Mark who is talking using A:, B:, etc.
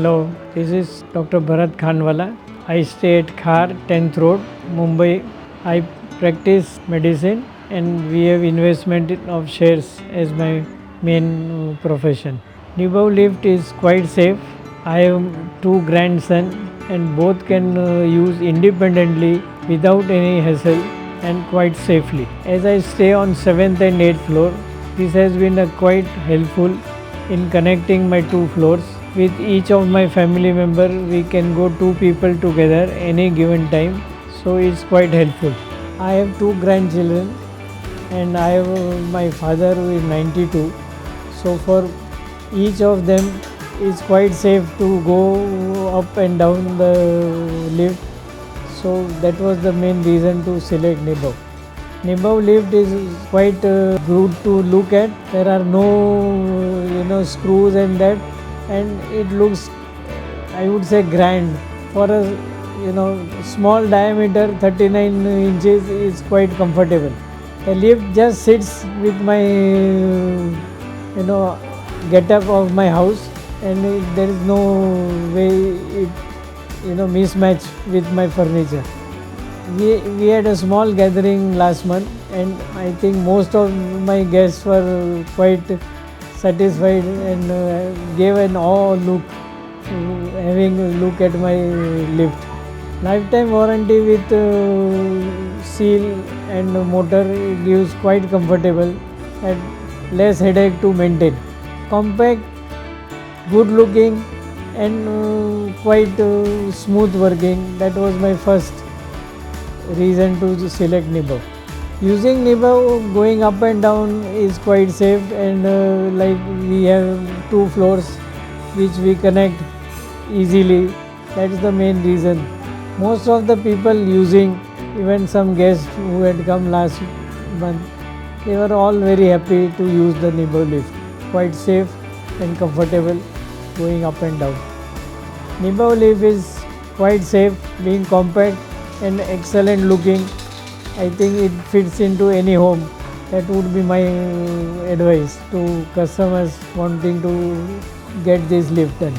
A: Hello, this is Dr. Bharat Khanwala. I stay at Khar, 10th Road, Mumbai. I practice medicine and we have investment of shares as my main profession. Nibav lift is quite safe. I have two grandsons and both can use independently without any hassle and quite safely. As I stay on 7th and 8th floor, this has been quite helpful in connecting my two floors. With each of my family member, we can go two people together any given time, so it's quite helpful. I have two grandchildren and I have my father who is 92, so for each of them it's quite safe to go up and down the lift, so that was the main reason to select Nibav. Nibav lift is quite good to look at. There are no screws and that, and it looks, I would say, grand. For a small diameter, 39 inches is quite comfortable. The lift just sits with my get up of my house, and there is no way it mismatch with my furniture. We had a small gathering last month, and I think most of my guests were quite satisfied and gave an awe look having a look at my lift. Lifetime warranty with seal and motor, it gives quite comfortable and less headache to maintain. Compact, good looking and quite smooth working. That was my first reason to select Nibav. Using Nibav going up and down is quite safe, and like we have two floors which we connect easily. That's the main reason. Most of the people using, even some guests who had come last month, they were all very happy to use the Nibav lift. Quite safe and comfortable going up and down. Nibav lift is quite safe, being compact and excellent looking. I think it fits into any home. That would be my advice to customers wanting to get this lift done.